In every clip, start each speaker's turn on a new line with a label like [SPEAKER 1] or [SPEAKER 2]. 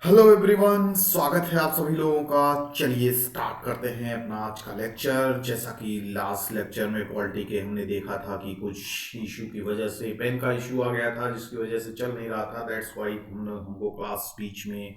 [SPEAKER 1] Hello everyone, स्वागत है आप सभी लोगों का। चलिए स्टार्ट करते हैं अपना आज का लेक्चर। जैसा कि लास्ट लेक्चर में पॉलिटी के हमने देखा था कि कुछ इशू की वजह से पेन का इशू आ गया था, जिसकी वजह से चल नहीं रहा था। दैट्स वाई हमको क्लास बीच में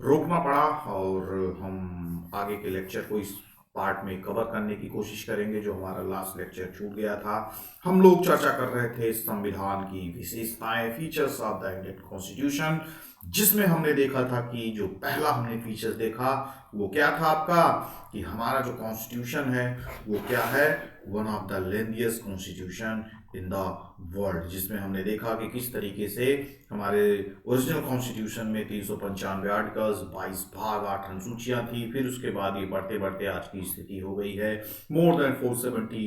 [SPEAKER 1] रोकना पड़ा और हम आगे के लेक्चर को इस पार्ट में कवर करने की कोशिश करेंगे जो हमारा लास्ट लेक्चर छूट गया था। हम लोग चर्चा कर रहे थे संविधान की विशेषताएं, features of the Indian constitution, जिसमें हमने देखा था कि जो पहला हमने फीचर देखा वो क्या था आपका, कि हमारा जो कॉन्स्टिट्यूशन है वो क्या है, one of the lengthiest constitution in the world. जिसमें हमने देखा कि किस तरीके से हमारे ओरिजिनल कॉन्स्टिट्यूशन में 395 आर्टिकल्स, 22 भाग, 8 अनुसूचियां थी। फिर उसके बाद ये बढ़ते बढ़ते आज की स्थिति हो गई है more than 470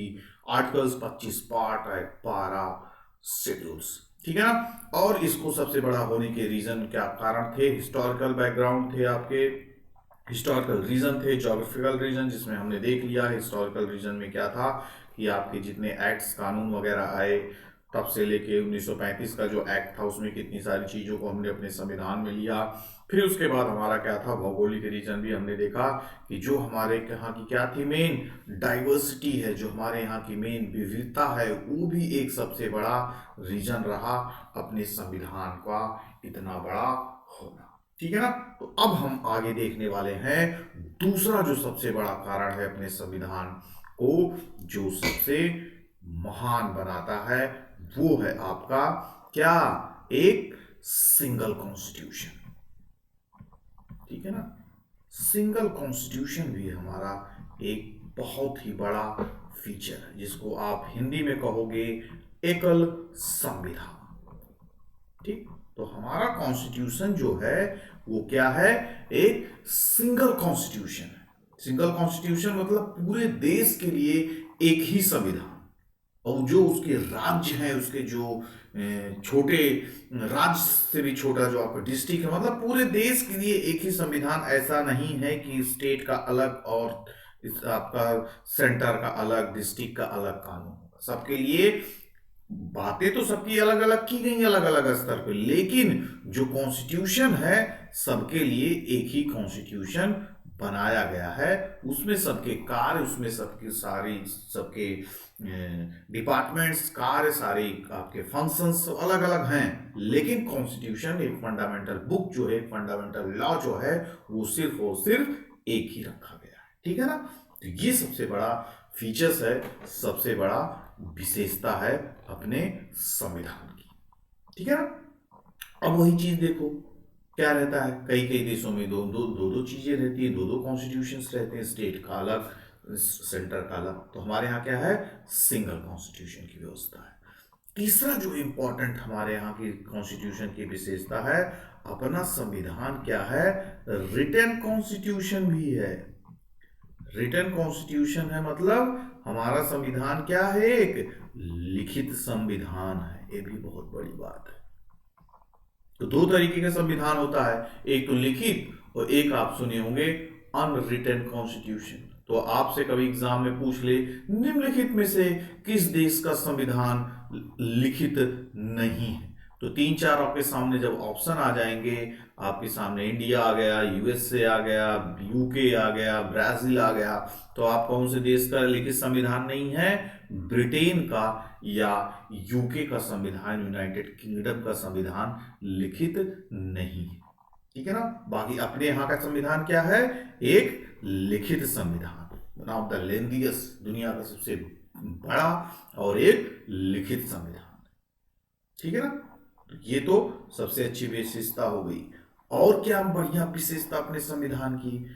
[SPEAKER 1] articles, 25 part, 12 schedules. ठीक है ना। और इसको सबसे बड़ा होने के रीजन क्या कारण थे? हिस्टोरिकल बैकग्राउंड थे आपके, हिस्टोरिकल रीजन थे, जोग्राफिकल रीजन। जिसमें हमने देख लिया हिस्टोरिकल रीजन में क्या था कि आपके जितने एक्ट्स, कानून वगैरह आए तब से लेके 1935 का जो एक्ट था उसमें कितनी सारी चीज़ों को हमने अपने संविधान में लिया। फिर उसके बाद हमारा क्या था, भौगोलिक रीजन भी हमने देखा कि जो हमारे यहाँ की क्या थी, मेन डाइवर्सिटी है, जो हमारे यहाँ की मेन विविधता है, वो भी एक सबसे बड़ा रीजन रहा अपने संविधान का इतना बड़ा होना। ठीक है ना। तो अब हम आगे देखने वाले हैं दूसरा जो सबसे बड़ा कारण है अपने संविधान को जो सबसे महान बनाता है, वो है आपका क्या, एक सिंगल कॉन्स्टिट्यूशन। ठीक है ना। सिंगल कॉन्स्टिट्यूशन भी हमारा एक बहुत ही बड़ा फीचर है, जिसको आप हिंदी में कहोगे एकल संविधान। ठीक। तो हमारा कॉन्स्टिट्यूशन जो है वो क्या है, एक सिंगल कॉन्स्टिट्यूशन है। सिंगल कॉन्स्टिट्यूशन मतलब पूरे देश के लिए एक ही संविधान, और जो उसके राज्य हैं, उसके जो छोटे राज्य से भी छोटा जो आपका डिस्ट्रिक्ट है, मतलब पूरे देश के लिए एक ही संविधान। ऐसा नहीं है कि स्टेट का अलग और इस आपका सेंटर का अलग, डिस्ट्रिक्ट का अलग कानून। सबके लिए बातें तो सबकी अलग अलग की गई, अलग अलग स्तर पे, लेकिन जो कॉन्स्टिट्यूशन है सबके लिए एक ही कॉन्स्टिट्यूशन बनाया गया है। उसमें सबके कार्य, उसमें सबकी सारी सबके डिपार्टमेंट्स, कार्य, सारे आपके फंक्शंस अलग अलग हैं, लेकिन कॉन्स्टिट्यूशन एक फंडामेंटल बुक जो है, फंडामेंटल लॉ जो है, वो सिर्फ और सिर्फ एक ही रखा गया है। ठीक है ना। तो ये सबसे बड़ा फीचर्स है, सबसे बड़ा विशेषता है अपने संविधान की। ठीक है ना। अब वही चीज देखो क्या रहता है, कई कई देशों में दो चीजें रहती है, दो कॉन्स्टिट्यूशंस रहते हैं, स्टेट का अलग, सेंटर का अलग। तो हमारे यहाँ क्या है, सिंगल कॉन्स्टिट्यूशन की व्यवस्था है। तीसरा जो इंपॉर्टेंट हमारे यहाँ की कॉन्स्टिट्यूशन की विशेषता है, अपना संविधान क्या है, रिटन कॉन्स्टिट्यूशन भी है। रिटन कॉन्स्टिट्यूशन है मतलब हमारा संविधान क्या है, एक लिखित संविधान है। ये भी बहुत बड़ी बात है। तो दो तरीके का संविधान होता है, एक तो लिखित और एक आप सुने होंगे अनरिटन कॉन्स्टिट्यूशन। तो आपसे कभी एग्जाम में पूछ ले निम्नलिखित में से किस देश का संविधान लिखित नहीं है, तो तीन चार आपके सामने जब ऑप्शन आ जाएंगे, आपके सामने इंडिया आ गया, यूएसए आ गया, यूके आ गया, ब्राजील आ गया, तो आप कौन से देश का लिखित संविधान नहीं है, ब्रिटेन का या यूके का संविधान, यूनाइटेड किंगडम का संविधान लिखित नहीं है। ठीक है ना। बाकी अपने यहाँ का संविधान क्या है, एक लिखित संविधान, वन ऑफ द लेंथीएस्ट, दुनिया का सबसे बड़ा और एक लिखित संविधान। ठीक है ना। तो ये तो सबसे अच्छी विशेषता हो गई। और क्या बढ़िया विशेषता अपने संविधान की,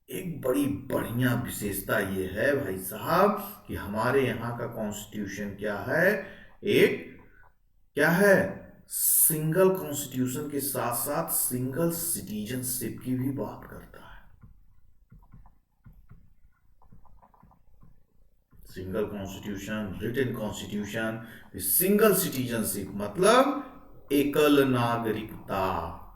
[SPEAKER 1] एक बड़ी बढ़िया विशेषता ये है भाई साहब कि हमारे यहाँ का कॉन्स्टिट्यूशन क्या है, एक क्या है, सिंगल कॉन्स्टिट्यूशन के साथ साथ सिंगल सिटीजनशिप की भी बात करता है। Single constitution, written constitution, single citizenship मतलब एकल नागरिकता।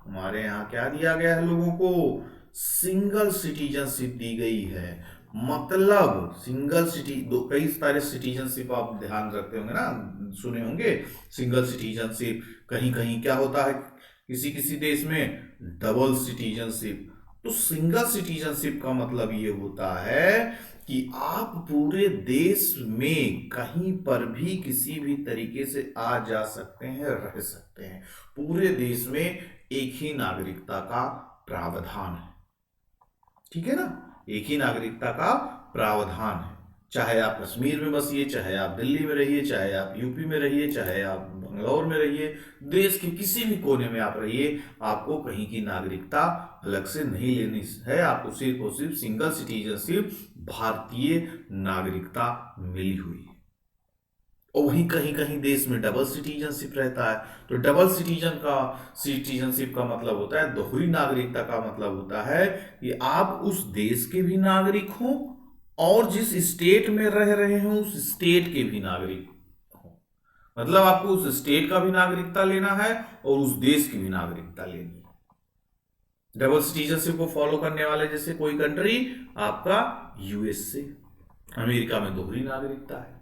[SPEAKER 1] हमारे यहाँ क्या दिया गया है लोगों को, सिंगल सिटीजनशिप दी गई है। मतलब सिंगल सिटी, दो कई सारे सिटीजनशिप आप ध्यान रखते होंगे ना, सुने होंगे सिंगल सिटीजनशिप। कहीं कहीं क्या होता है, किसी किसी देश में डबल सिटीजनशिप। तो सिंगल सिटीजनशिप का मतलब ये होता है कि आप पूरे देश में कहीं पर भी किसी भी तरीके से आ जा सकते हैं, रह सकते हैं। पूरे देश में एक ही नागरिकता का प्रावधान है, ठीक है ना। एक ही नागरिकता का प्रावधान है, चाहे आप कश्मीर में बसिए, चाहे आप दिल्ली में रहिए, चाहे आप यूपी में रहिए, चाहे आप बंगलौर में रहिए, देश के किसी भी कोने में आप रहिए, आपको कहीं की नागरिकता अलग से नहीं लेनी है। आपको सिर्फ और सिर्फ सिंगल सिटीजनशिप, भारतीय नागरिकता मिली हुई है। और वहीं कहीं कहीं देश में डबल सिटीजनशिप रहता है। तो डबल सिटीजनशिप का मतलब होता है, दोहरी नागरिकता का मतलब होता है कि आप उस देश के भी नागरिक हों और जिस स्टेट में रह रहे हो उस स्टेट के भी नागरिक हो। मतलब आपको उस स्टेट का भी नागरिकता लेना है और उस देश की भी नागरिकता लेनी है। डबल सिटीजनशिप को फॉलो करने वाले जैसे कोई कंट्री आपका यूएसए, अमेरिका में दोहरी नागरिकता है।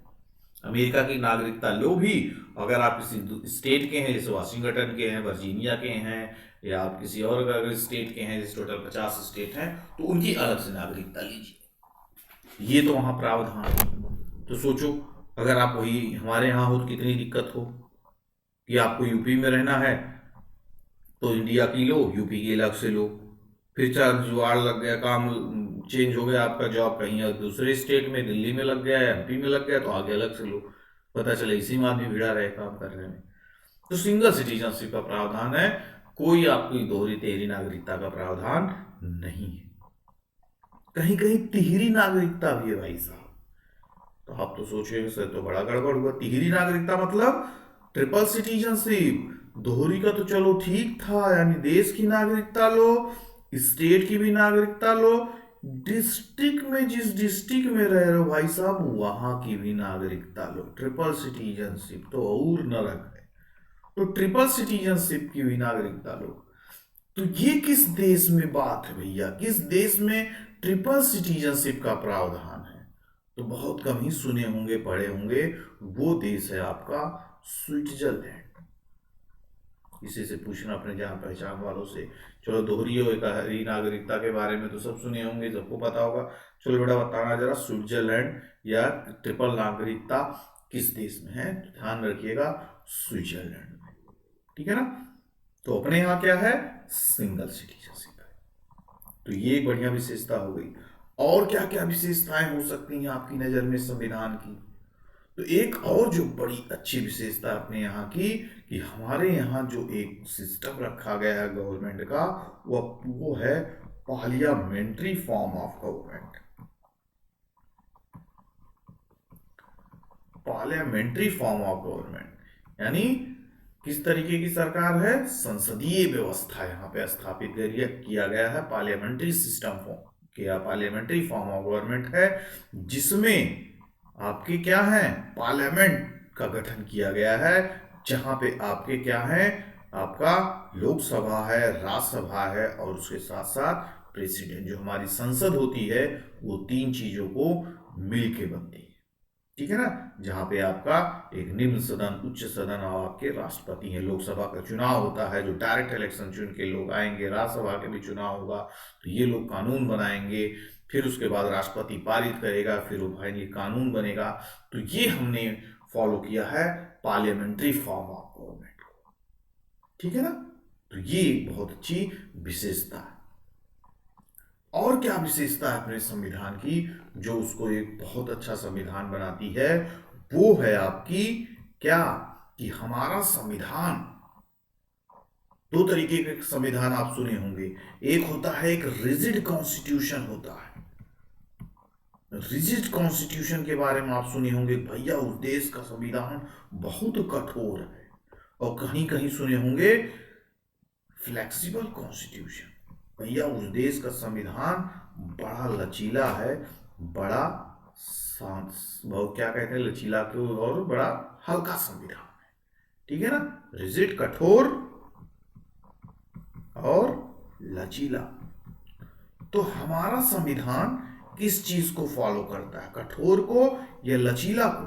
[SPEAKER 1] अमेरिका की नागरिकता लो भी, अगर आप किसी स्टेट के हैं, जैसे वाशिंगटन के हैं, वर्जीनिया के हैं, या आप किसी और अगर स्टेट के हैं, जैसे टोटल 50 स्टेट हैं, तो उनकी अलग से नागरिकता लीजिए। ये तो वहां प्रावधान है। तो सोचो, अगर आप वही हमारे यहाँ हो तो कितनी दिक्कत हो कि आपको यूपी में रहना है तो इंडिया की लो, यूपी की अलग से लो। फिर चार जुगाड़ लग गया, काम चेंज हो गया, आपका जॉब कहीं और दूसरे स्टेट में, दिल्ली में लग गया, एमपी में लग गया, तो आगे अलग से लो। पता चले इसी में आदमी भिड़ा रहे काम करने में। तो सिंगल सिटीजनशिप का प्रावधान है, कोई आपकी दोहरी तेहरी नागरिकता का प्रावधान नहीं है। कहीं कहीं तिहरी नागरिकता भी है भाई साहब। तो आप तो सोचेंगे सर तो बड़ा गड़बड़ हुआ। तिहरी नागरिकता मतलब ट्रिपल सिटीजनशिप। दोहरी का तो चलो ठीक था, यानी देश की नागरिकता लो, स्टेट की भी नागरिकता लो, डिस्ट्रिक्ट में जिस डिस्ट्रिक्ट में रह रहे हो भाई साहब वहां की भी नागरिकता लो। ट्रिपल सिटीजनशिप तो और नरक है। तो ट्रिपल सिटीजनशिप की भी नागरिकता लो। तो ये किस देश में बात है भैया, किस देश में ट्रिपल सिटीजनशिप का प्रावधान है? तो बहुत कम ही सुने होंगे, पढ़े होंगे। वो देश है आपका स्विट्जरलैंड। इसी से पूछना अपने जान पहचान वालों से। चलो दोहरी और एकहरी नागरिकता के बारे में तो सब सुने होंगे, सबको पता होगा। चलो बेटा बताना जरा, स्विट्जरलैंड या ट्रिपल नागरिकता किस देश में है? तो ध्यान रखिएगा, स्विट्जरलैंड में, ठीक है ना। तो अपने यहाँ क्या है? सिंगल सिटीजनशिप है। तो ये एक बढ़िया विशेषता हो गई। और क्या क्या विशेषताएं हो सकती हैं आपकी नजर में संविधान की? तो एक और जो बड़ी अच्छी विशेषता अपने यहाँ की, कि हमारे यहाँ जो एक सिस्टम रखा गया है गवर्नमेंट का, वो है parliamentary form of government. Parliamentary form of government यानी किस तरीके की सरकार है? संसदीय व्यवस्था यहाँ पे स्थापित किया गया है। पार्लियामेंट्री सिस्टम फॉर्म किया, पार्लियामेंट्री फॉर्म ऑफ गवर्नमेंट है, जिसमें आपके क्या है? पार्लियामेंट का गठन किया गया है, जहां पे आपके क्या है? आपका लोकसभा है, राज्यसभा है, और उसके साथ साथ प्रेसिडेंट, जो हमारी संसद होती है, वो तीन चीजों को मिलके बनती है, ठीक है ना। जहां पे आपका एक निम्न सदन, उच्च सदन और आपके राष्ट्रपति हैं। लोकसभा का चुनाव होता है, जो डायरेक्ट इलेक्शन चुन के लोग आएंगे। राज्यसभा के भी चुनाव होगा, तो ये लोग कानून बनाएंगे, फिर उसके बाद राष्ट्रपति पारित करेगा, फिर वो फाइनली कानून बनेगा। तो ये हमने फॉलो किया है पार्लियामेंट्री फॉर्म ऑफ गवर्नमेंट को, ठीक है ना। तो ये बहुत अच्छी विशेषता है। और क्या विशेषता है अपने संविधान की जो उसको एक बहुत अच्छा संविधान बनाती है? वो है आपकी क्या, कि हमारा संविधान, दो तरीके के संविधान आप सुने होंगे। एक होता है, एक रिजिड कॉन्स्टिट्यूशन होता है। रिजिड कॉन्स्टिट्यूशन के बारे में आप सुने होंगे, भैया उस देश का संविधान बहुत कठोर है। और कहीं कहीं सुने होंगे फ्लेक्सिबल कॉन्स्टिट्यूशन, भैया उस देश का संविधान बड़ा लचीला है, बड़ा शांत, बहुत क्या कहते हैं लचीला को, और बड़ा हल्का संविधान है, ठीक है ना। रिजिड कठोर और लचीला। तो हमारा संविधान किस चीज को फॉलो करता है, कठोर को या लचीला को?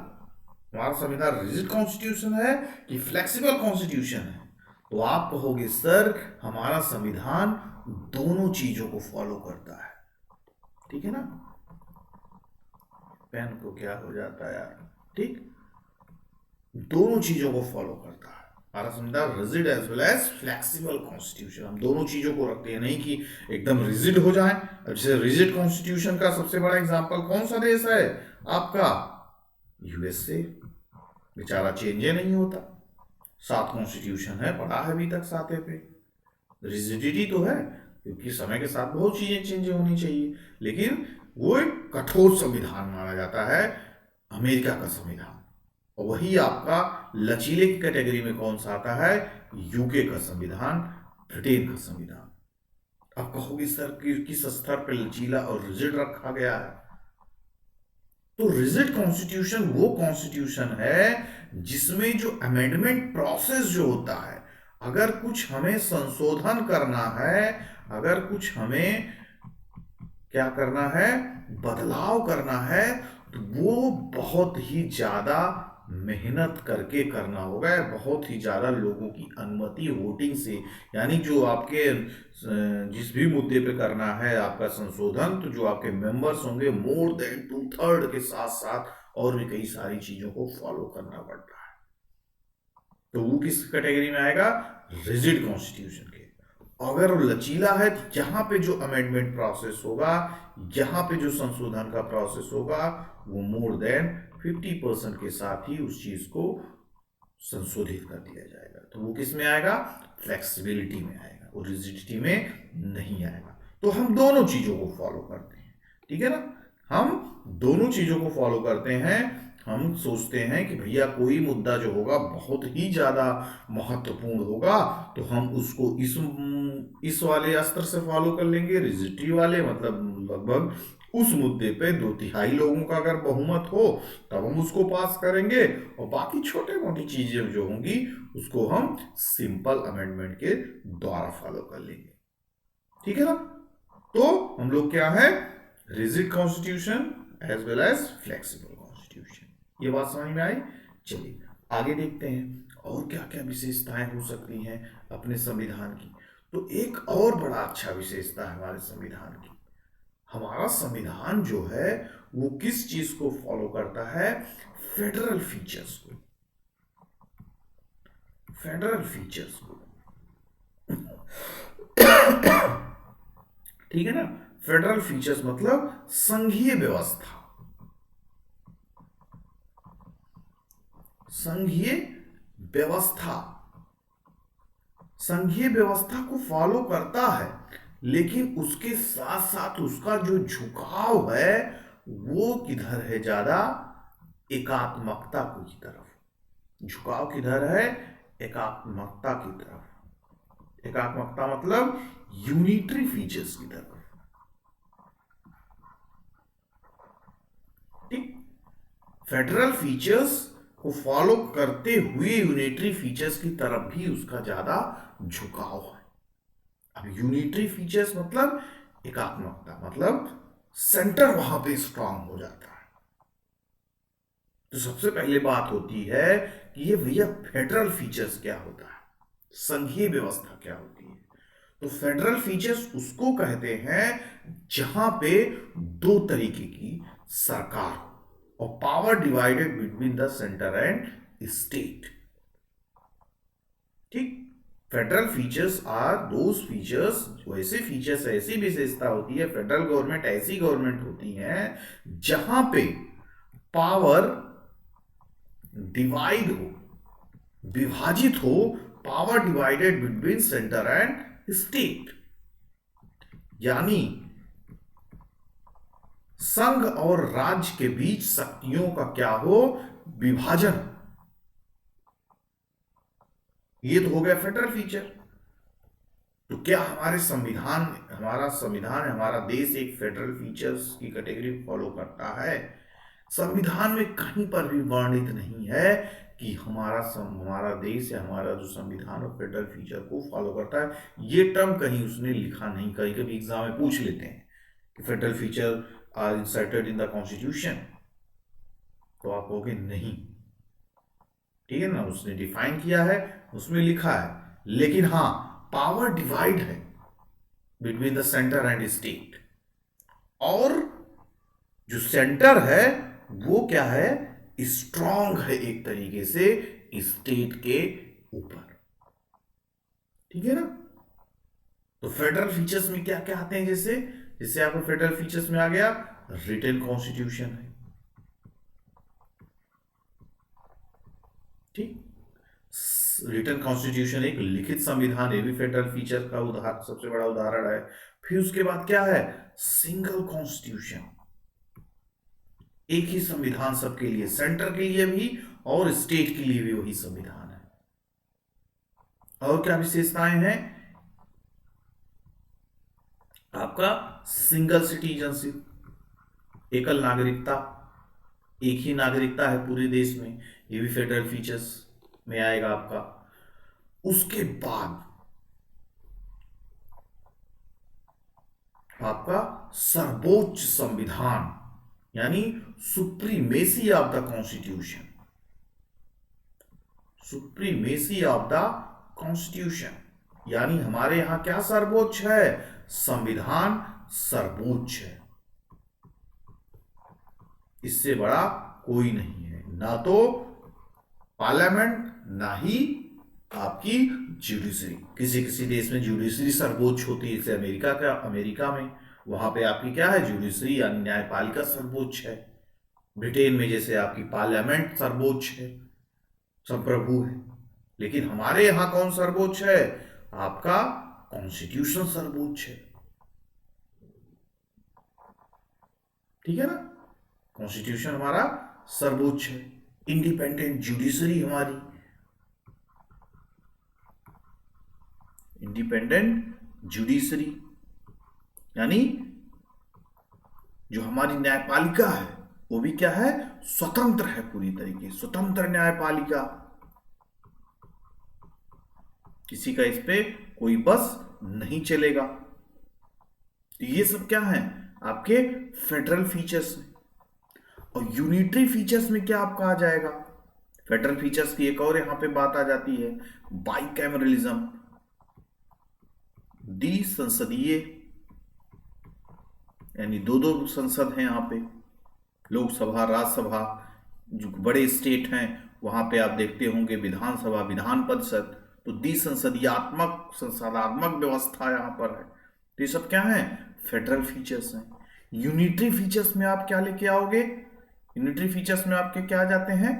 [SPEAKER 1] हमारा संविधान रिजिड कॉन्स्टिट्यूशन है कि फ्लेक्सिबल कॉन्स्टिट्यूशन है? तो आप कहोगे सर हमारा संविधान दोनों चीजों को फॉलो करता है, ठीक है ना। पेन को क्या हो जाता है यार, ठीक, दोनों चीजों को फॉलो करता है हमारा संविधान, rigid as well as flexible constitution. हम दोनों चीजों को रखते हैं, नहीं कि एकदम रिजिड हो जाए। अब जैसे रिजिड कॉन्स्टिट्यूशन का सबसे बड़ा एग्जांपल कौन सा देश है आपका, यूएसए। बेचारा चेंजे नहीं होता, 7 कॉन्स्टिट्यूशन है, पढ़ा है अभी तक 7 पे। रिजिडिटी तो है क्योंकि समय के साथ बहुत चीजें चेंज होनी चाहिए, लेकिन वो एक कठोर संविधान माना जाता है अमेरिका का संविधान। और वही आपका लचीले की कैटेगरी में कौन सा आता है, यूके का संविधान, ब्रिटेन का संविधान। अब कहोगे सर किस स्तर पर लचीला और रिजिड रखा गया है। तो रिजिड कॉन्स्टिट्यूशन वो कॉन्स्टिट्यूशन है जिसमें जो अमेंडमेंट प्रोसेस जो होता है, अगर कुछ हमें संशोधन करना है, अगर कुछ हमें क्या करना है, बदलाव करना है, तो वो बहुत ही ज्यादा मेहनत करके करना होगा, बहुत ही ज्यादा लोगों की अनुमति वोटिंग से, यानी जो आपके जिस भी मुद्दे पे करना है आपका संशोधन, तो जो आपके मेंबर्स होंगे मोर देन 2/3 के साथ साथ और भी कई सारी चीजों को फॉलो करना पड़ता है। तो वो किस कैटेगरी में आएगा, रिजिड कॉन्स्टिट्यूशन के। अगर वो लचीला है तो यहाँ पे जो अमेंडमेंट प्रोसेस होगा, यहाँ पे जो संशोधन का प्रोसेस होगा, वो मोर देन 50% के साथ ही उस चीज को संशोधित कर दिया जाएगा। तो वो किस में आएगा, फ्लेक्सिबिलिटी में आएगा, वो रिजिडिटी में नहीं आएगा। तो हम दोनों चीजों को फॉलो करते हैं, ठीक है ना, हम दोनों चीजों को फॉलो करते हैं। हम सोचते हैं कि भैया कोई मुद्दा जो होगा बहुत ही ज्यादा महत्वपूर्ण होगा, तो हम उसको इस वाले अस्त्र से फॉलो कर लेंगे, रिजिडिटी वाले, मतलब लगभग उस मुद्दे पे 2/3 लोगों का अगर बहुमत हो तब हम उसको पास करेंगे, और बाकी छोटे मोटी चीजें जो होंगी उसको हम सिंपल अमेंडमेंट के द्वारा फॉलो कर लेंगे, ठीक है ना। तो हम लोग क्या है, rigid constitution as well as flexible constitution. ये बात समझ में आई। चलिए आगे देखते हैं और क्या क्या विशेषताएं हो सकती हैं अपने संविधान की। तो एक और बड़ा अच्छा विशेषता है हमारे संविधान की, हमारा संविधान जो है वो किस चीज को फॉलो करता है, फेडरल फीचर्स को, फेडरल फीचर्स को, ठीक है ना। फेडरल फीचर्स मतलब संघीय व्यवस्था, संघीय व्यवस्था, संघीय व्यवस्था को फॉलो करता है, लेकिन उसके साथ साथ उसका जो झुकाव है वो किधर है, ज्यादा एकात्मकता की तरफ। झुकाव किधर है, एकात्मकता की तरफ। एकात्मकता मतलब यूनिटरी फीचर्स की तरफ, ठीक। फेडरल फीचर्स को फॉलो करते हुए यूनिटरी फीचर्स की तरफ भी उसका ज्यादा झुकाव है। अब यूनिटरी फीचर्स मतलब एकात्मकता, मतलब सेंटर वहां पे स्ट्रांग हो जाता है। तो सबसे पहले बात होती है कि ये भैया फेडरल फीचर्स क्या होता है, संघीय व्यवस्था क्या होती है। तो फेडरल फीचर्स उसको कहते हैं जहां पे 2 तरीके की सरकार हो और power divided between the centre and state, ठीक। Federal features are those features, वैसे फीचर्स, ऐसी विशेषता होती है, फेडरल गवर्नमेंट ऐसी गवर्नमेंट होती है जहां पे पावर डिवाइड हो, विभाजित हो, power divided between centre and state, यानी संघ और राज्य के बीच शक्तियों का क्या हो, विभाजन। ये तो हो गया फेडरल फीचर। तो क्या हमारे संविधान, हमारा संविधान, हमारा देश एक फेडरल फीचर्स की कैटेगरी फॉलो करता है। संविधान में कहीं पर भी वर्णित नहीं है कि हमारा देश या हमारा जो संविधान और फेडरल फीचर को फॉलो करता है। ये टर्म कहीं उसने लिखा नहीं, कहीं कभी एग्जाम में पूछ लेते हैं कि federal feature are inserted in the constitution, तो आप कहोगे नहीं, ठीक है ना, उसने डिफाइन किया है, उसमें लिखा है लेकिन हाँ, पावर डिवाइड है between the centre and state. और जो सेंटर है वो क्या है, स्ट्रांग है एक तरीके से स्टेट के ऊपर। ठीक है ना। तो फेडरल फीचर्स में क्या क्या आते हैं, जैसे जैसे आपको फेडरल फीचर्स में आ गया रिटन कॉन्स्टिट्यूशन है। ठीक, रिटन कॉन्स्टिट्यूशन एक लिखित संविधान, ये भी फेडरल फीचर का उदाहरण, सबसे बड़ा उदाहरण है। फिर उसके बाद क्या है, सिंगल कॉन्स्टिट्यूशन, एक ही संविधान सबके लिए, सेंटर के लिए भी और स्टेट के लिए भी वही संविधान है। और क्या विशेषताएं हैं, आपका सिंगल सिटीजनशिप, एकल नागरिकता, एक ही नागरिकता है पूरे देश में, ये भी फेडरल फीचर्स में आएगा आपका। उसके बाद आपका सर्वोच्च संविधान, यानी supremacy of the constitution, supremacy of the constitution, यानी हमारे यहां क्या सर्वोच्च है, संविधान सर्वोच्च है, इससे बड़ा कोई नहीं है, ना तो पार्लियामेंट ना ही आपकी जुडिशरी। किसी किसी देश में जुडिशरी सर्वोच्च होती है, जैसे अमेरिका में वहां पे आपकी क्या है, जुडिशरी यानी न्यायपालिका सर्वोच्च है। ब्रिटेन में जैसे आपकी पार्लियामेंट सर्वोच्च है, संप्रभु है। लेकिन हमारे यहां कौन सर्वोच्च है, आपका कॉन्स्टिट्यूशन सर्वोच्च है। ठीक है ना, कॉन्स्टिट्यूशन हमारा सर्वोच्च है। इंडिपेंडेंट जुडिशरी हमारी, इंडिपेंडेंट जुडिशरी यानी जो हमारी न्यायपालिका है वो भी क्या है, स्वतंत्र है, पूरी तरीके स्वतंत्र न्यायपालिका, किसी का इस पे कोई बस नहीं चलेगा। तो ये सब क्या है, आपके फेडरल फीचर्स हैं। और यूनिटरी फीचर्स में क्या आपका आ जाएगा, फेडरल फीचर्स की एक और यहां पे बात आ जाती है, बाइकैमरलिज्म, संसदीय, यानी दो दो संसद हैं यहाँ पे, लोकसभा राज्यसभा। जो बड़े स्टेट हैं वहां पे आप देखते होंगे विधानसभा विधान परिषद, तो संसदीयात्मक संसदात्मक व्यवस्था यहाँ पर है। तो ये सब क्या है, फेडरल फीचर्स हैं। यूनिटरी फीचर्स में आप क्या लेके आओगे, यूनिटरी फीचर्स में आपके क्या आ जाते हैं,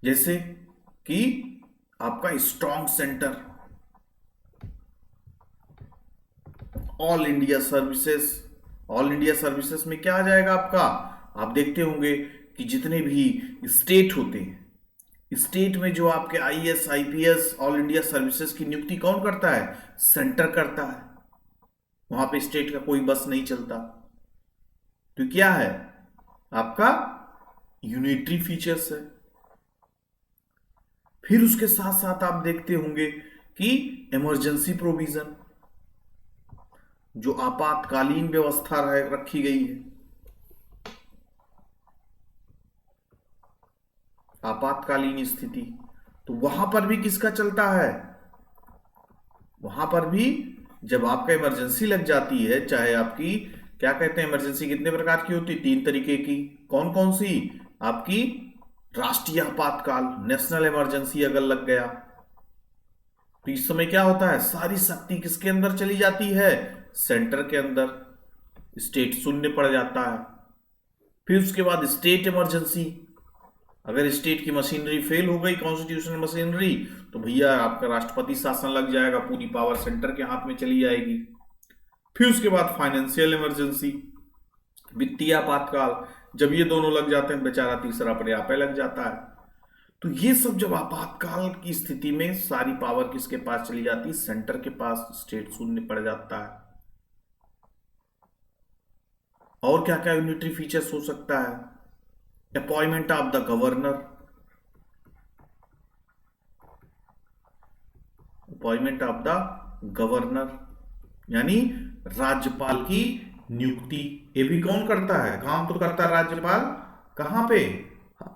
[SPEAKER 1] जैसे कि आपका strong centre, all India services. All India services में क्या आ जाएगा आपका, आप देखते होंगे कि जितने भी स्टेट होते हैं, स्टेट में जो आपके IAS IPS all India services की नियुक्ति कौन करता है, सेंटर करता है। वहां पे स्टेट का कोई बस नहीं चलता। तो क्या है, आपका यूनिटरी फीचर्स है। फिर उसके साथ साथ आप देखते होंगे कि इमरजेंसी प्रोविजन, जो आपातकालीन व्यवस्था रखी गई है, आपातकालीन स्थिति, तो वहां पर भी किसका चलता है, वहां पर भी जब आपका इमरजेंसी लग जाती है, चाहे आपकी क्या कहते हैं, इमरजेंसी कितने प्रकार की होती है, 3 तरीके की। कौन कौन सी, आपकी राष्ट्रीय आपातकाल, नेशनल इमरजेंसी अगर लग गया तो इस समय क्या होता है, सारी शक्ति किसके अंदर चली जाती है, सेंटर के अंदर, स्टेट शून्य पड़ जाता है। फिर उसके बाद स्टेट इमरजेंसी, अगर स्टेट की मशीनरी फेल हो गई, कॉन्स्टिट्यूशनल मशीनरी, तो भैया आपका राष्ट्रपति शासन लग जाएगा, पूरी पावर सेंटर के हाथ में चली जाएगी। फिर उसके बाद फाइनेंशियल इमरजेंसी, वित्तीय आपातकाल, जब ये दोनों लग जाते हैं बेचारा तीसरा अपने आप लग जाता है। तो ये सब जब आपातकाल की स्थिति में सारी पावर किसके पास चली जाती है, सेंटर के पास, स्टेट शून्य पड़ जाता है। और क्या क्या यूनिटरी फीचर्स हो सकता है, appointment of the governor, appointment of the governor यानी राज्यपाल की नियुक्ति, ये भी कौन करता है, काम तो करता है राज्यपाल, कहां पे,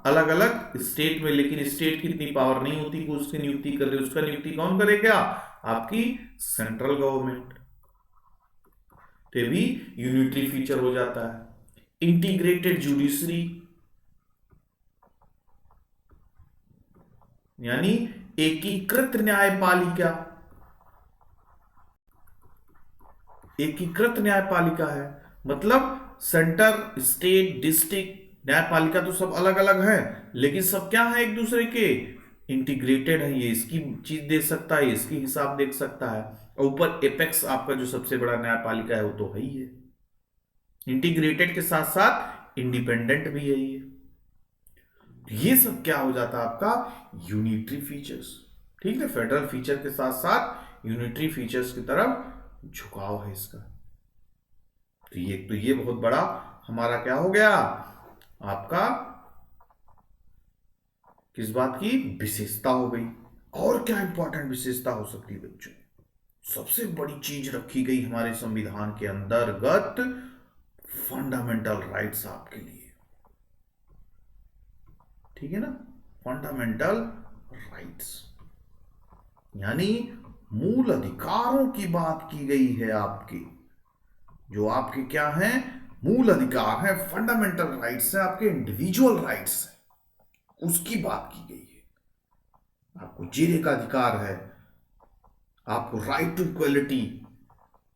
[SPEAKER 1] अलग अलग स्टेट में, लेकिन स्टेट की इतनी पावर नहीं होती कि उसकी नियुक्ति कर दे। उसका नियुक्ति कौन करेगा? आपकी सेंट्रल गवर्नमेंट। तो भी यूनिटरी फीचर हो जाता है। इंटीग्रेटेड जुडिशरी, यानी एकीकृत न्यायपालिका। एकीकृत न्यायपालिका है मतलब सेंटर, स्टेट, डिस्ट्रिक्ट, न्यायपालिका तो सब अलग अलग है, लेकिन सब क्या है? एक दूसरे के इंटीग्रेटेड है। ये इसकी चीज देख सकता है, इसकी हिसाब देख सकता है, और ऊपर एपेक्स आपका जो सबसे बड़ा न्यायपालिका है वो तो है ही है। इंटीग्रेटेड के साथ साथ इंडिपेंडेंट भी है ये सब क्या हो जाता है? आपका यूनिटरी फीचर्स। ठीक है, फेडरल फीचर के साथ साथ यूनिटरी फीचर्स की तरफ झुकाव है इसका। तो ये बहुत बड़ा हमारा क्या हो गया? आपका किस बात की विशेषता हो गई? और क्या इंपॉर्टेंट विशेषता हो सकती है बच्चों? सबसे बड़ी चीज रखी गई हमारे संविधान के अंतर्गत फंडामेंटल राइट्स आपके लिए। ठीक है ना, फंडामेंटल राइट्स यानी मूल अधिकारों की बात की गई है आपकी। जो आपके क्या हैं? मूल अधिकार हैं, फंडामेंटल राइट्स हैं, आपके इंडिविजुअल राइट्स हैं, उसकी बात की गई है। आपको जीने का अधिकार है, आपको राइट टू इक्वलिटी,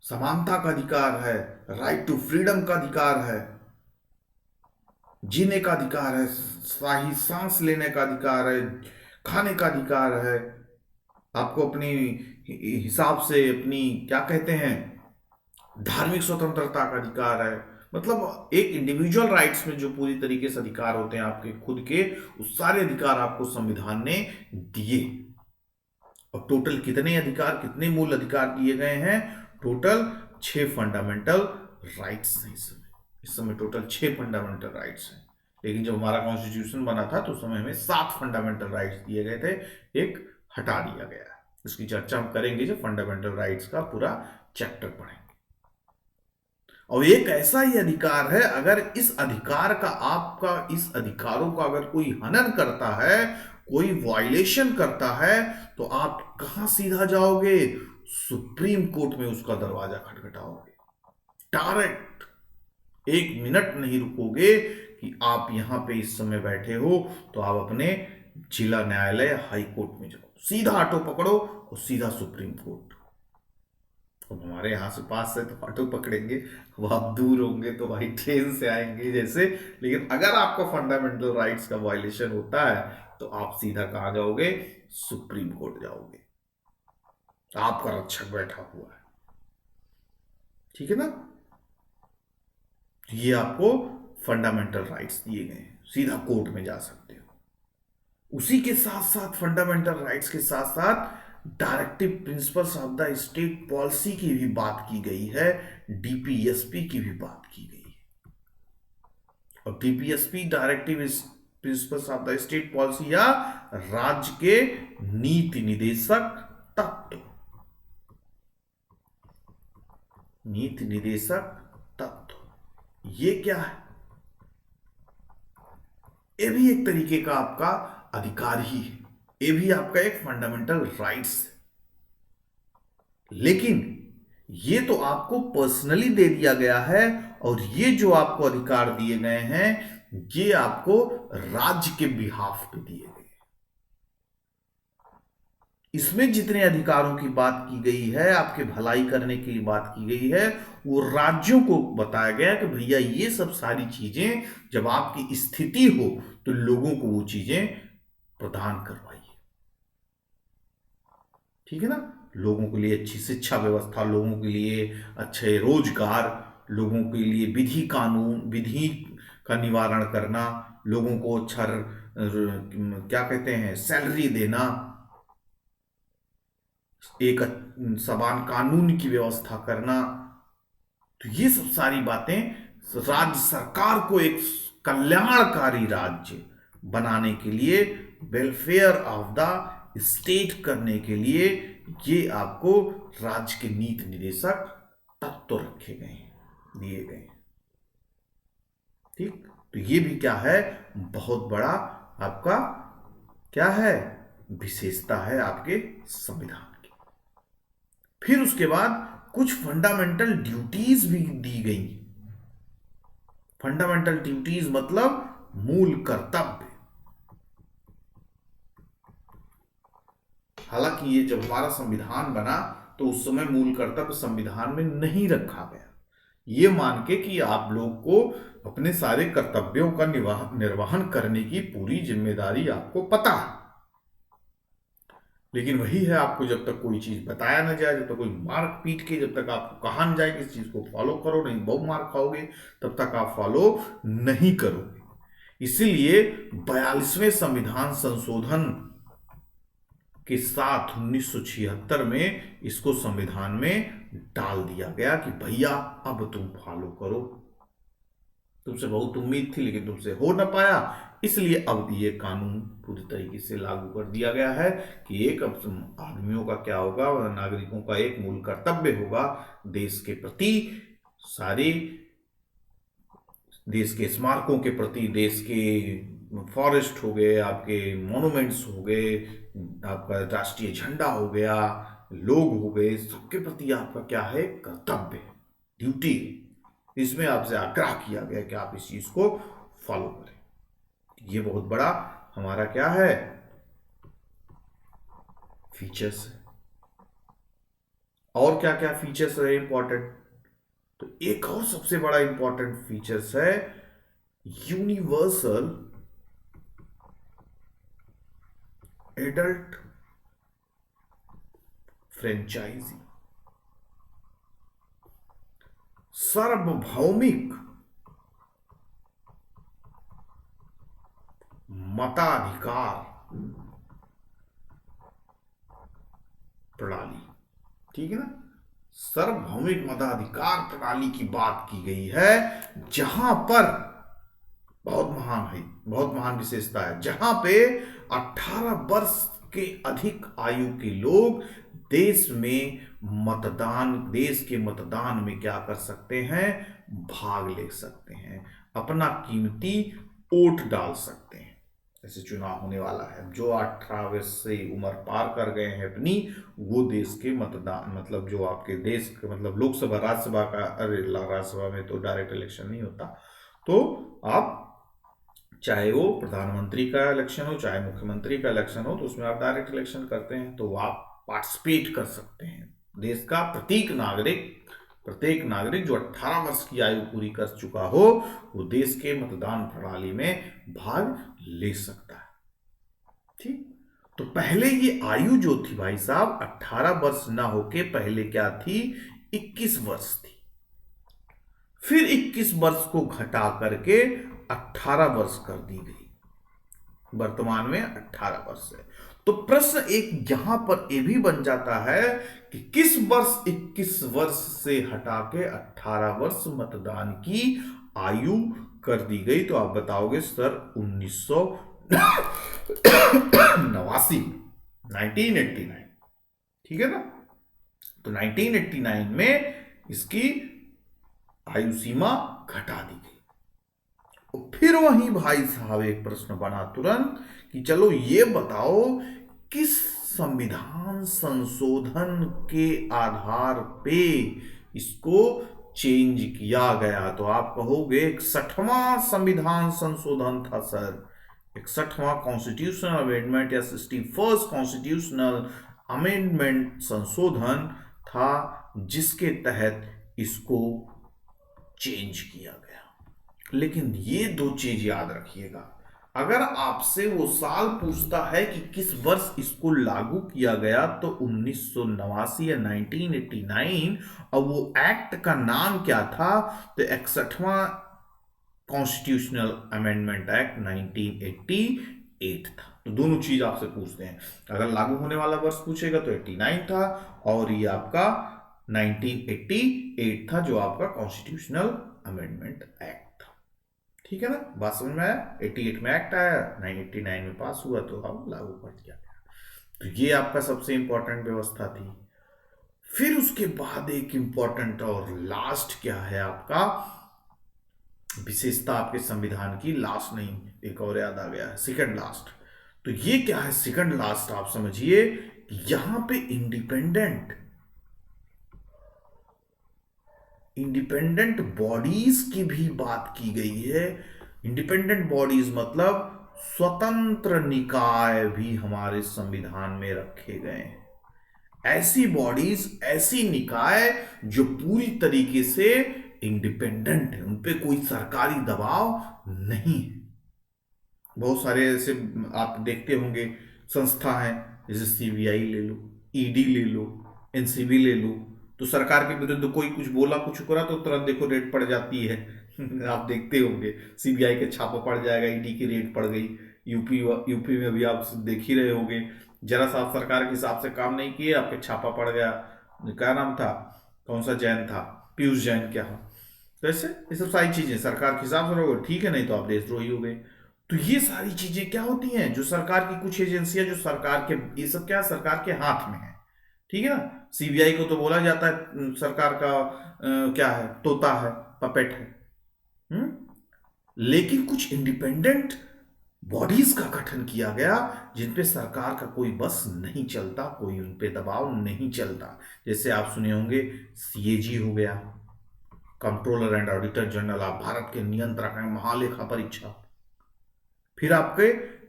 [SPEAKER 1] समानता का अधिकार है, राइट टू फ्रीडम का अधिकार है, जीने का अधिकार है, सही सांस लेने का अधिकार है, खाने का अधिकार है, आपको अपनी हिसाब से अपनी क्या कहते हैं धार्मिक स्वतंत्रता का अधिकार है। मतलब एक इंडिविजुअल राइट्स में जो पूरी तरीके से अधिकार होते हैं आपके खुद के, उस सारे अधिकार आपको संविधान ने दिए। और टोटल कितने अधिकार, कितने मूल अधिकार दिए गए हैं? टोटल 6 फंडामेंटल राइट्स हैं इस समय टोटल 6 फंडामेंटल राइट्स हैं। लेकिन जब हमारा कॉन्स्टिट्यूशन बना था तो उस समय हमें 7 फंडामेंटल राइट्स दिए गए थे, एक हटा दिया गया है। इसकी चर्चा हम करेंगे जब फंडामेंटल राइट्स का पूरा चैप्टर पढ़ेंगे। और एक ऐसा ही अधिकार है, अगर इस अधिकार का, आपका इस अधिकारों का अगर कोई हनन करता है, कोई वायलेशन करता है, तो आप कहां सीधा जाओगे? सुप्रीम कोर्ट में उसका दरवाजा खटखटाओगे। डायरेक्ट 1 मिनट नहीं रुकोगे कि आप यहां पे इस समय बैठे हो तो आप अपने जिला न्यायालय, हाई कोर्ट में जाओ, सीधा ऑटो पकड़ो और सीधा सुप्रीम कोर्ट। अब हमारे यहाँ से पास से तो ऑटो पकड़ेंगे, वो आप दूर होंगे तो भाई ट्रेन से आएंगे जैसे। लेकिन अगर आपका फंडामेंटल राइट्स का वायलेशन होता है तो आप सीधा कहाँ जाओगे? सुप्रीम कोर्ट जाओगे। आपका रक्षक बैठा हुआ है। ठीक है ना, ये आपको फंडामेंटल राइट्स दिए गए हैं, सीधा कोर्ट में जा सकते हो। उसी के साथ साथ फंडामेंटल राइट्स के साथ साथ directive principles of the state policy की भी बात की गई है, डीपीएसपी की भी बात की गई है। और DPSP directive principles of the state policy या राज्य के नीति निर्देशक तत्व, नीति निर्देशक तत्व ये क्या है? ये भी एक तरीके का आपका अधिकार ही है, ये भी आपका एक फंडामेंटल राइट्स है। लेकिन ये तो आपको पर्सनली दे दिया गया है, और ये जो आपको अधिकार दिए गए हैं ये आपको राज्य के बिहाफ पे दिए गए। इसमें जितने अधिकारों की बात की गई है, आपके भलाई करने की बात की गई है, वो राज्यों को बताया गया कि भैया ये सब सारी चीजें जब आपकी स्थिति हो तो लोगों को वो चीजें प्रदान करवाइए। ठीक है ना, लोगों के लिए अच्छी शिक्षा व्यवस्था, लोगों के लिए अच्छे रोजगार, लोगों के लिए विधि कानून, विधि का निवारण करना, लोगों को अच्छा क्या कहते हैं सैलरी देना, एक समान कानून की व्यवस्था करना। तो ये सब सारी बातें राज्य सरकार को एक कल्याणकारी राज्य बनाने के लिए, वेलफेयर ऑफ द स्टेट करने के लिए ये आपको राज्य के नीति निर्देशक तत्व रखे गए हैं, दिए गए हैं। ठीक, तो ये भी क्या है, बहुत बड़ा आपका क्या है, विशेषता है आपके संविधान की। फिर उसके बाद कुछ फंडामेंटल ड्यूटीज भी दी गई। फंडामेंटल ड्यूटीज मतलब मूल कर्तव्य। हालांकि ये जब हमारा संविधान बना तो उस समय मूल कर्तव्य संविधान में नहीं रखा गया, ये मान के कि आप लोग को अपने सारे कर्तव्यों का निर्वहन करने की पूरी जिम्मेदारी आपको पता है। लेकिन वही है, आपको जब तक कोई चीज बताया ना जाए, जब तक कोई मार पीट के जब तक आपको कहा न जाए कि इस चीज को फॉलो करो, नहीं बहु मार खाओगे, तब तक आप फॉलो नहीं करोगे। इसीलिए 42वें संविधान संशोधन के साथ 1976 में इसको संविधान में डाल दिया गया कि भैया अब तुम फॉलो करो। तुमसे बहुत उम्मीद थी लेकिन तुमसे हो ना पाया, इसलिए अब ये कानून पूरी तरीके से लागू कर दिया गया है कि एक अब आदमियों का क्या होगा, नागरिकों का एक मूल कर्तव्य होगा देश के प्रति, सारे देश के स्मारकों के प्रति, देश के फॉरेस्ट हो गए, आपके मॉन्यूमेंट्स हो गए, आपका राष्ट्रीय झंडा हो गया, लोग हो गए, सबके प्रति आपका क्या है, कर्तव्य, ड्यूटी। इसमें आपसे आग्रह किया गया कि आप इस चीज को फॉलो करें। ये बहुत बड़ा हमारा क्या है, फीचर्स है। और क्या क्या फीचर्स है इंपॉर्टेंट, तो एक और सबसे बड़ा इंपॉर्टेंट फीचर्स है यूनिवर्सल एडल्ट फ्रेंचाइजी, सार्वभौमिक मताधिकार प्रणाली। ठीक है ना, सार्वभौमिक मताधिकार प्रणाली की बात की गई है, जहां पर बहुत महान है, बहुत महान विशेषता है, जहां पे 18 वर्ष के अधिक आयु के लोग देश में मतदान, देश के मतदान में क्या कर सकते हैं, भाग ले सकते हैं, अपना कीमती वोट डाल सकते हैं। जैसे चुनाव होने वाला है, जो 18 वर्ष से उम्र पार कर गए हैं अपनी, वो देश के मतदान, मतलब जो आपके देश के, मतलब लोकसभा राज्यसभा का, अरे राज्यसभा में तो डायरेक्ट इलेक्शन नहीं होता, तो आप चाहे वो प्रधानमंत्री का इलेक्शन हो, चाहे मुख्यमंत्री का इलेक्शन हो, तो उसमें आप डायरेक्ट इलेक्शन करते हैं, तो आप पार्टिसिपेट कर सकते हैं। देश का प्रत्येक नागरिक जो 18 वर्ष की आयु पूरी कर चुका हो, वो देश के मतदान प्रणाली में भाग ले सकता है। ठीक, तो पहले ये आयु जो थी भाई साहब, 18 वर्ष ना होके पहले क्या थी, 21 वर्ष थी। फिर 21 वर्ष को घटा करके 18 वर्ष कर दी गई, वर्तमान में 18 वर्ष है। तो प्रश्न एक यहां पर यह भी बन जाता है कि किस वर्ष 21 वर्ष से हटा के 18 वर्ष मतदान की आयु कर दी गई, तो आप बताओगे सर 1989, 1989। ठीक है ना, तो 1989 में इसकी आयु सीमा घटा दी गई। फिर वहीं भाई साहब एक प्रश्न बना तुरंत कि चलो ये बताओ किस संविधान संशोधन के आधार पे इसको चेंज किया गया, तो आप कहोगे 61वां संविधान संशोधन था सर, 61वां कॉन्स्टिट्यूशनल अमेंडमेंट या 61st कॉन्स्टिट्यूशनल अमेंडमेंट संशोधन था, जिसके तहत इसको चेंज किया गया। लेकिन ये दो चीज याद रखिएगा, अगर आपसे वो साल पूछता है कि किस वर्ष इसको लागू किया गया, तो 1989 या 1989, और वो एक्ट का नाम क्या था, तो 61वां कॉन्स्टिट्यूशनल अमेंडमेंट एक्ट 1988 था। तो दोनों चीज आपसे पूछते हैं, अगर लागू होने वाला वर्ष पूछेगा तो 89 था, और ये आपका 1988 था जो आपका कॉन्स्टिट्यूशनल अमेंडमेंट एक्ट। ठीक है ना, बात समझ में आया। 88 में एक्ट आया, 1989 में पास हुआ, तो अब लागू कर दिया गया। तो ये आपका सबसे इंपॉर्टेंट व्यवस्था थी। फिर उसके बाद एक इंपॉर्टेंट और लास्ट क्या है आपका, विशेषता आपके संविधान की, लास्ट नहीं, एक और याद आ गया है, सेकंड लास्ट। तो ये क्या है सेकंड लास्ट, आप समझिए कि यहां पे इंडिपेंडेंट बॉडीज की भी बात की गई है। इंडिपेंडेंट बॉडीज मतलब स्वतंत्र निकाय भी हमारे संविधान में रखे गए हैं। ऐसी बॉडीज, ऐसी निकाय जो पूरी तरीके से इंडिपेंडेंट है, उन पे कोई सरकारी दबाव नहीं है। बहुत सारे ऐसे आप देखते होंगे संस्था हैं, जैसे सीबीआई ले लो, ईडी ले लो, एनसीबी ले लो। तो सरकार के विरुद्ध कोई कुछ बोला, कुछ करा, तो तुरंत देखो रेड पड़ जाती है। आप देखते होंगे सीबीआई के छापा पड़ जाएगा, ईडी की रेड पड़ गई। यूपी में भी आप देख ही रहे होंगे, जरा सा आप सरकार के हिसाब से काम नहीं किए, आपके छापा पड़ गया। क्या नाम था, कौन सा जैन था, पीयूष जैन क्या, तो ऐसे ये सब सारी चीजें सरकार के हिसाब से रहोगे ठीक है, नहीं तो आप देशद्रोही हो गए। तो ये सारी चीजें क्या होती हैं, जो सरकार की कुछ एजेंसियां, जो सरकार के, ये सब क्या सरकार के हाथ में है, ठीक है ना। सीबीआई को तो बोला जाता है सरकार का क्या है, तोता है, पपेट है। लेकिन कुछ इंडिपेंडेंट बॉडीज का गठन किया गया जिन पे सरकार का कोई बस नहीं चलता, कोई उन पे दबाव नहीं चलता। जैसे आप सुने होंगे सीएजी हो गया, controller and auditor general of Bharat के नियंत्रक हैं, महालेखा परीक्षा। फिर आपके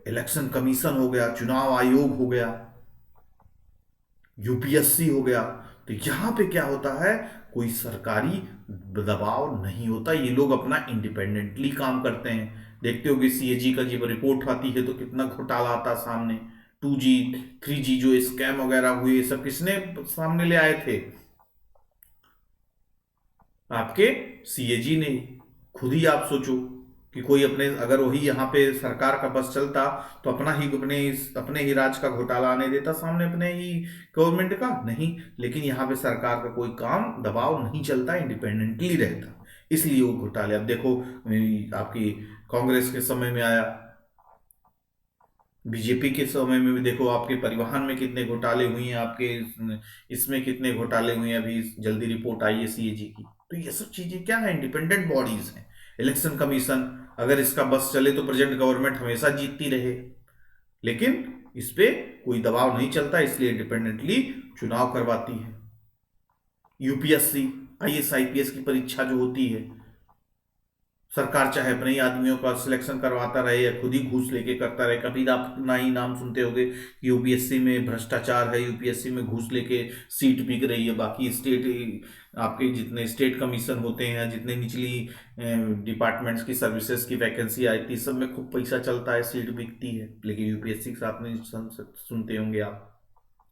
[SPEAKER 1] इलेक्शन कमीशन हो गया, चुनाव आयोग हो गया, यूपीएससी हो गया। तो यहां पे क्या होता है, कोई सरकारी दबाव नहीं होता, ये लोग अपना इंडिपेंडेंटली काम करते हैं। देखते होगे सीएजी का जब रिपोर्ट आती है तो कितना घोटाला आता सामने, 2G 3G जो स्कैम वगैरह हुए, सब किसने सामने ले आए थे, आपके सीएजी ने। खुद ही आप सोचो कि कोई अपने, अगर वही यहाँ पे सरकार का बस चलता तो अपने ही राज का घोटाला आने देता सामने, अपने ही गवर्नमेंट का नहीं। लेकिन यहाँ पे सरकार का कोई काम दबाव नहीं चलता, इंडिपेंडेंटली रहता, इसलिए वो घोटाले। अब देखो आपकी कांग्रेस के समय में आया, बीजेपी के समय में भी देखो आपके परिवहन में कितने घोटाले हुए हैं, आपके इसमें कितने घोटाले हुए हैं, अभी जल्दी रिपोर्ट आई है सीएजी की। तो ये सब चीजें क्या है, इंडिपेंडेंट बॉडीज हैं। इलेक्शन कमीशन, अगर इसका बस चले तो प्रेजेंट गवर्नमेंट हमेशा जीतती रहे, लेकिन इस पे कोई दबाव नहीं चलता, इसलिए इंडिपेंडेंटली चुनाव करवाती है। यूपीएससी, आईएएस आईपीएस की परीक्षा जो होती है, सरकार चाहे अपने ही आदमियों का सिलेक्शन करवाता रहे या खुद ही घूस लेके करता रहे। कभी आप ना ही नाम सुनते होंगे यूपीएससी में भ्रष्टाचार है, यूपीएससी में घूस लेके सीट बिक रही है। बाकी स्टेट, आपके जितने स्टेट कमीशन होते हैं, जितने निचली डिपार्टमेंट्स की सर्विसेज की वैकेंसी आई थी, सब में खूब पैसा चलता है, सीट बिकती है। लेकिन यूपीएससी के साथ में सुनते होंगे आप,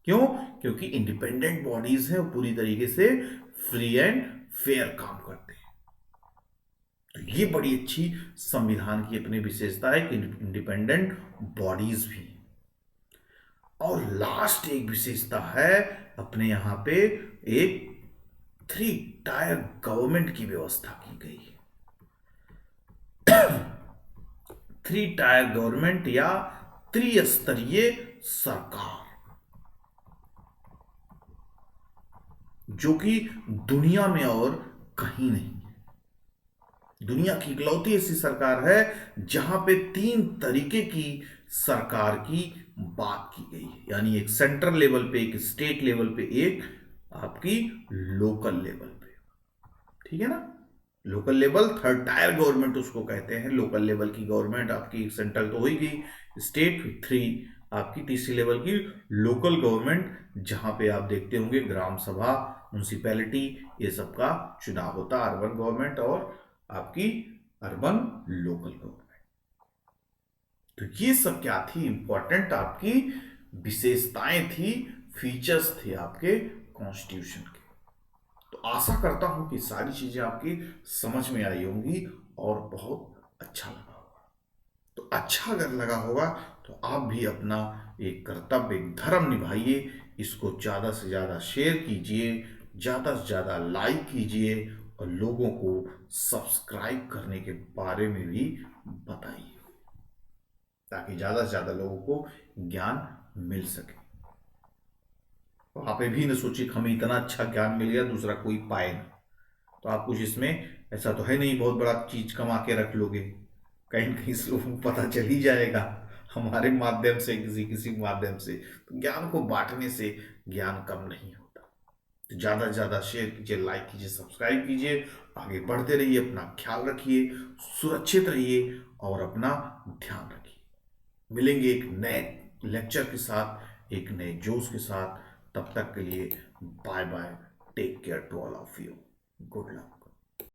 [SPEAKER 1] क्यों, क्योंकि इंडिपेंडेंट बॉडीज हैं, पूरी तरीके से फ्री एंड फेयर काम करते हैं। तो ये बड़ी अच्छी संविधान की अपनी विशेषता है कि इंडिपेंडेंट बॉडीज भी। और लास्ट एक विशेषता है अपने यहां पे, एक 3 टायर गवर्नमेंट की व्यवस्था की गई है। 3 टायर गवर्नमेंट या त्रिस्तरीय सरकार, जो कि दुनिया में और कहीं नहीं। दुनिया की इकलौती ऐसी सरकार है जहां पे 3 तरीके की सरकार की बात की गई है, यानी एक सेंट्रल लेवल पे, एक स्टेट लेवल पे, एक आपकी लोकल लेवल पे, ठीक है ना। Local level 3rd tyre government उसको कहते हैं। लोकल लेवल की गवर्नमेंट आपकी सेंट्रल तो हो ही गई, स्टेट 3 आपकी तीसरी लेवल की लोकल गवर्नमेंट, जहां पे आप देखते होंगे ग्राम सभा, म्यूनिसिपैलिटी, ये सब का चुनाव होता, अर्बन गवर्नमेंट और आपकी अर्बन लोकल गवर्नमेंट। तो ये सब क्या थी, इंपॉर्टेंट आपकी विशेषताएं थी, फीचर्स थे आपके कॉन्स्टिट्यूशन के। तो आशा करता हूं कि सारी चीजें आपकी समझ में आई होंगी और बहुत अच्छा लगा होगा। तो अच्छा अगर लगा होगा तो आप भी अपना एक कर्तव्य, एक धर्म निभाइए, इसको ज़्यादा से ज़्यादा शेयर कीजिए, ज़्यादा से ज़्यादा लाइक कीजिए और लोगों को सब्सक्राइब करने के बारे में भी बताइए, ताकि ज़्यादा से ज़्यादा लोगों को ज्ञान मिल सके। आप ये भी न सोचिए हमें इतना अच्छा ज्ञान मिल गया दूसरा कोई पाए ना, तो आप कुछ इसमें ऐसा तो है नहीं बहुत बड़ा चीज कमा के रख लोगे, कहीं न कहीं से लोगों को पता चल ही जाएगा हमारे माध्यम से, किसी किसी माध्यम से। तो ज्ञान को बांटने से ज्ञान कम नहीं होता। तो ज़्यादा से ज़्यादा शेयर कीजिए, लाइक कीजिए, सब्सक्राइब कीजिए। आगे बढ़ते रहिए, अपना ख्याल रखिए, सुरक्षित रहिए और अपना ध्यान रखिए। मिलेंगे एक नए लेक्चर के साथ, एक नए जोश के साथ। तब तक के लिए bye bye, take care to all of you, good luck.